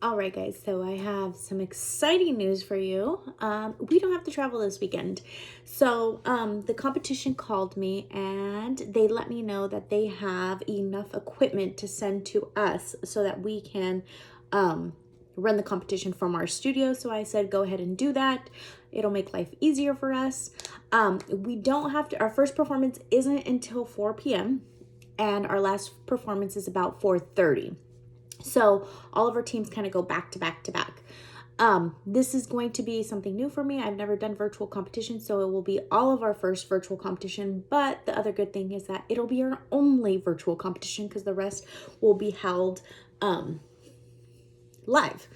All right, guys, so I have some exciting news for you. We don't have to travel this weekend. The competition called me and they let me know that they have enough equipment to send to us so that we can run the competition from our studio. So I said, go ahead and do that. It'll make life easier for us. We don't have to, our first performance isn't until 4 p.m. and our last performance is about 4:30. So all of our teams kind of go back to back to back. This is going to be something new for me. I've never done virtual competition, so it will be all of our first virtual competition. But the other good thing is that it'll be our only virtual competition because the rest will be held live.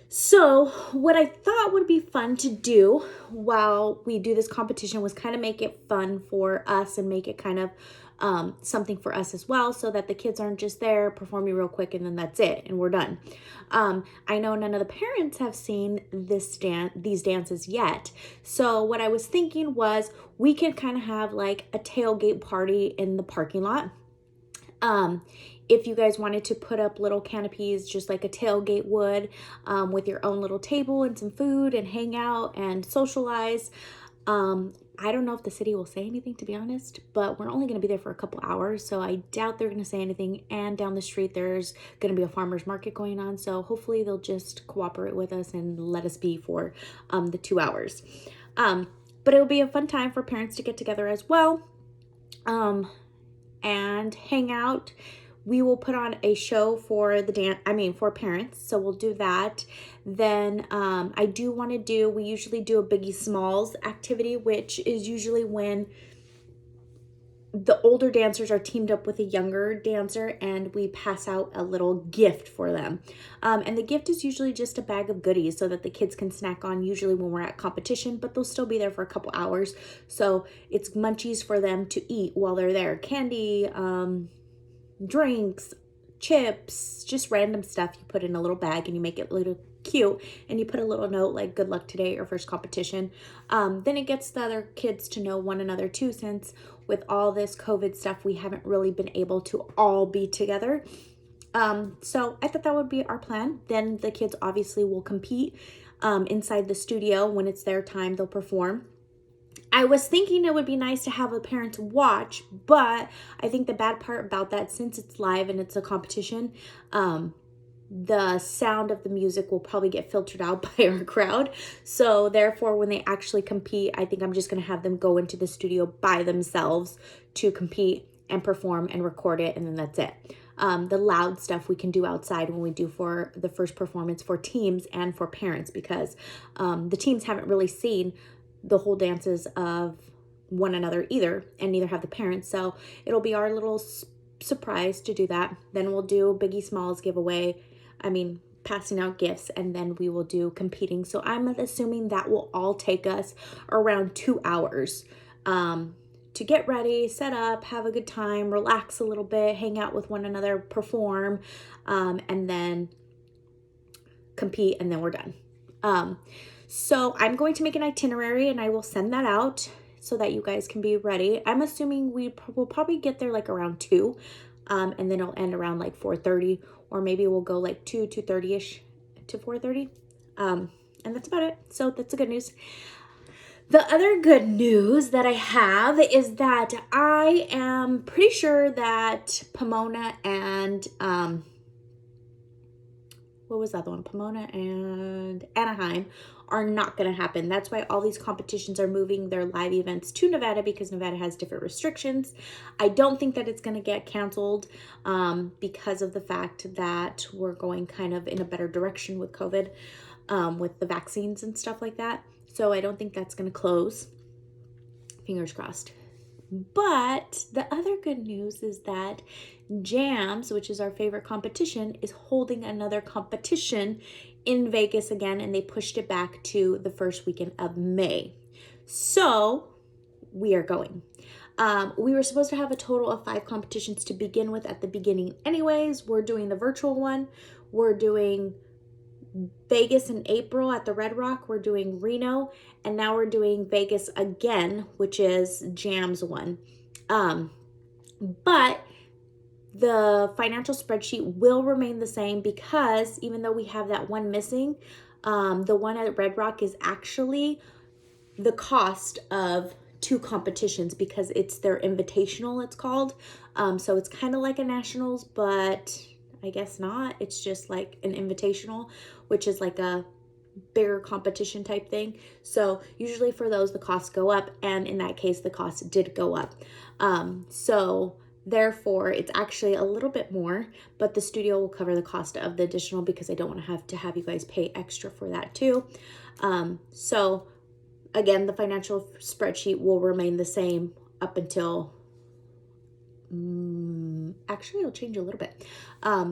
So what I thought would be fun to do while we do this competition was kind of make it fun for us and make it kind of something for us as well, so that the kids aren't just there performing real quick and then that's it and we're done. I know none of the parents have seen these dances yet. So what I was thinking was we could kind of have like a tailgate party in the parking lot. If you guys wanted to put up little canopies, just like a tailgate would, with your own little table and some food and hang out and socialize. I don't know if the city will say anything, to be honest, but we're only going to be there for a couple hours, so I doubt they're going to say anything. And down the street, there's going to be a farmer's market going on, so hopefully they'll just cooperate with us and let us be for the 2 hours. But it'll be a fun time for parents to get together as well and hang out. We will put on a show for for parents. So we'll do that. Then we usually do a Biggie Smalls activity, which is usually when the older dancers are teamed up with a younger dancer and we pass out a little gift for them. And the gift is usually just a bag of goodies so that the kids can snack on, usually when we're at competition, but they'll still be there for a couple hours. So it's munchies for them to eat while they're there. Candy, drinks, chips, just random stuff you put in a little bag and you make it a little cute and you put a little note like good luck today, your first competition. Then it gets the other kids to know one another too, since with all this COVID stuff we haven't really been able to all be together. So I thought that would be our plan. Then the kids obviously will compete inside the studio. When it's their time, they'll perform. I was thinking it would be nice to have a parent watch, but I think the bad part about that, since it's live and it's a competition, the sound of the music will probably get filtered out by our crowd. So therefore, when they actually compete, I think I'm just going to have them go into the studio by themselves to compete and perform and record it, and then that's it. The loud stuff we can do outside when we do for the first performance for teams and for parents, because the teams haven't really seen the whole dances of one another either, and neither have the parents. So it'll be our little surprise to do that. Then we'll do Biggie Smalls giveaway. Passing out gifts, and then we will do competing. So I'm assuming that will all take us around 2 hours to get ready, set up, have a good time, relax a little bit, hang out with one another, perform, and then compete, and then we're done. So I'm going to make an itinerary and I will send that out so that you guys can be ready. I'm assuming we will probably get there like around 2, and then it'll end around like 4:30, or maybe we'll go like 2:30ish to 4:30. And that's about it. So that's the good news. The other good news that I have is that I am pretty sure that Pomona and what was the other one? Pomona and Anaheim are not going to happen. That's why all these competitions are moving their live events to Nevada, because Nevada has different restrictions. I don't think that it's going to get canceled because of the fact that we're going kind of in a better direction with COVID, with the vaccines and stuff like that. So I don't think that's going to close. Fingers crossed. But the other good news is that JAMS, which is our favorite competition, is holding another competition in Vegas again, and they pushed it back to the first weekend of May. So we are going. We were supposed to have a total of 5 competitions to begin with at the beginning anyways. We're doing the virtual one. We're doing Vegas in April at the Red Rock. We're doing Reno, and now we're doing Vegas again, which is JAMS one. But the financial spreadsheet will remain the same because even though we have that one missing, the one at Red Rock is actually the cost of 2 competitions because it's their invitational, it's called. So it's kind of like a nationals, but I guess not. It's just like an invitational, which is like a bigger competition type thing. So usually for those, the costs go up. And in that case, the cost did go up. So therefore, it's actually a little bit more, but the studio will cover the cost of the additional because I don't want to have you guys pay extra for that too. So again, the financial spreadsheet will remain the same up until, actually it'll change a little bit.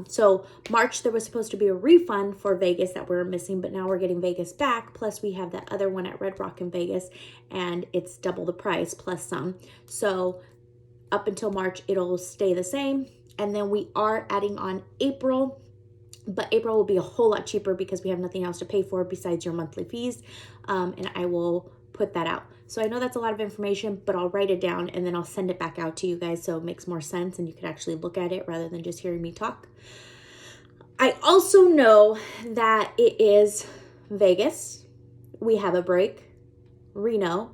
So March, there was supposed to be a refund for Vegas that we were missing, but now we're getting Vegas back. Plus we have that other one at Red Rock in Vegas and it's double the price plus some. So up until March, it'll stay the same. And then we are adding on April, but April will be a whole lot cheaper because we have nothing else to pay for besides your monthly fees. And I will put that out. So I know that's a lot of information, but I'll write it down and then I'll send it back out to you guys so it makes more sense and you can actually look at it rather than just hearing me talk. I also know that it is Vegas. We have a break. Reno.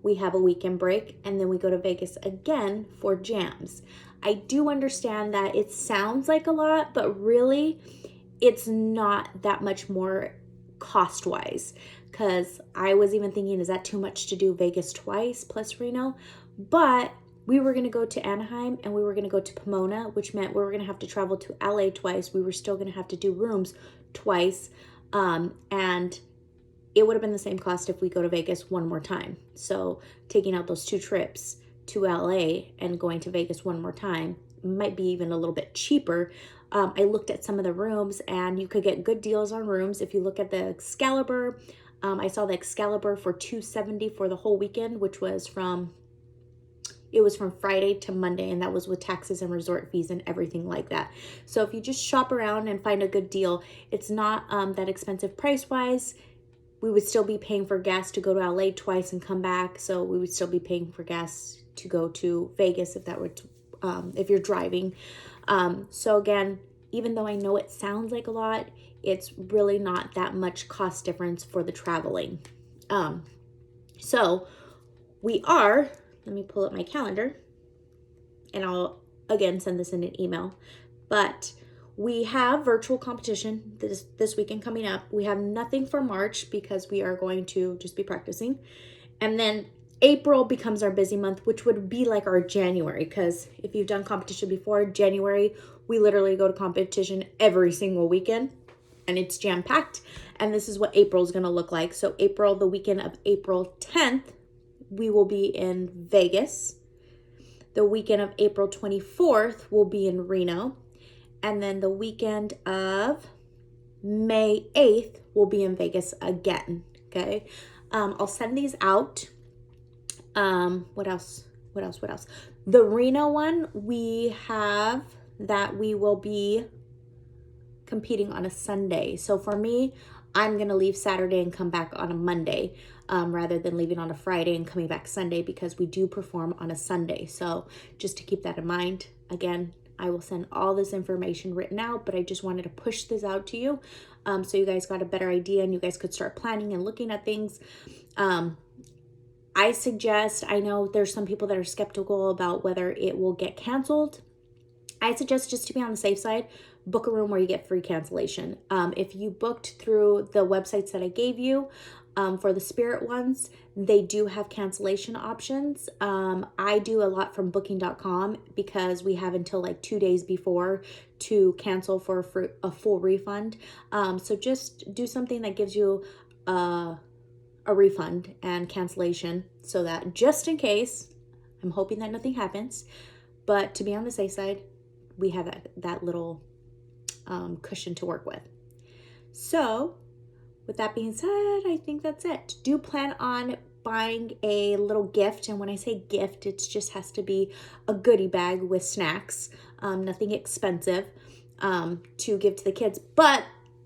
We have a weekend break, and then we go to Vegas again for jams. I do understand that it sounds like a lot, but really it's not that much more cost-wise, because I was even thinking, is that too much to do Vegas twice plus Reno? But we were going to go to Anaheim and we were going to go to Pomona, which meant we were going to have to travel to LA twice. We were still going to have to do rooms twice, and it would have been the same cost if we go to Vegas one more time. So taking out those 2 trips to LA and going to Vegas one more time might be even a little bit cheaper. I looked at some of the rooms and you could get good deals on rooms. If you look at the Excalibur, I saw the Excalibur for $270 for the whole weekend, which was from Friday to Monday, and that was with taxes and resort fees and everything like that. So if you just shop around and find a good deal, it's not that expensive price-wise. We would still be paying for gas to go to LA twice and come back. So we would still be paying for gas to go to Vegas if that were if you're driving. So again, even though I know it sounds like a lot, it's really not that much cost difference for the traveling. So we are, let me pull up my calendar and I'll again send this in an email, but we have virtual competition this weekend coming up. We have nothing for March because we are going to just be practicing. And then April becomes our busy month, which would be like our January, because if you've done competition before, January, we literally go to competition every single weekend and it's jam-packed. And this is what April is going to look like. So April, the weekend of April 10th, we will be in Vegas. The weekend of April 24th will be in Reno. And then the weekend of May 8th will be in Vegas again, okay? I'll send these out. What else? The Reno one, we have that we will be competing on a Sunday. So for me, I'm going to leave Saturday and come back on a Monday, rather than leaving on a Friday and coming back Sunday, because we do perform on a Sunday. So just to keep that in mind, again, I will send all this information written out, but I just wanted to push this out to you, so you guys got a better idea and you guys could start planning and looking at things. I suggest, I know there's some people that are skeptical about whether it will get canceled. I suggest, just to be on the safe side, book a room where you get free cancellation. If you booked through the websites that I gave you, for the Spirit ones, they do have cancellation options. I do a lot from booking.com because we have until like 2 days before to cancel for a full refund. So just do something that gives you a refund and cancellation, so that just in case, I'm hoping that nothing happens, but to be on the safe side, we have that little cushion to work with. So with that being said, I think that's it. Do plan on buying a little gift. And when I say gift, it just has to be a goodie bag with snacks, nothing expensive, to give to the kids. But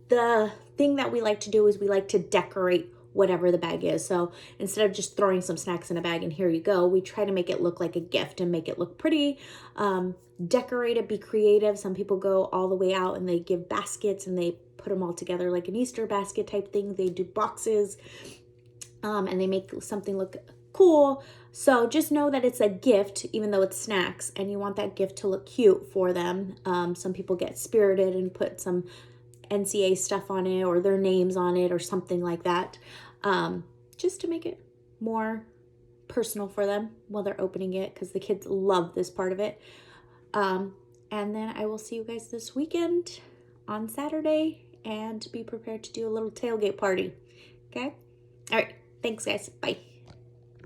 the thing that we like to do is we like to decorate whatever the bag is. So instead of just throwing some snacks in a bag and here you go, we try to make it look like a gift and make it look pretty, decorate it, be creative. Some people go all the way out and they give baskets and they put them all together like an Easter basket type thing. They do boxes, and they make something look cool. So just know that it's a gift, even though it's snacks, and you want that gift to look cute for them. Some people get spirited and put some NCA stuff on it or their names on it or something like that, just to make it more personal for them while they're opening it, because the kids love this part of it. And then I will see you guys this weekend on Saturday, and be prepared to do a little tailgate party. Okay? All right. Thanks, guys. Bye.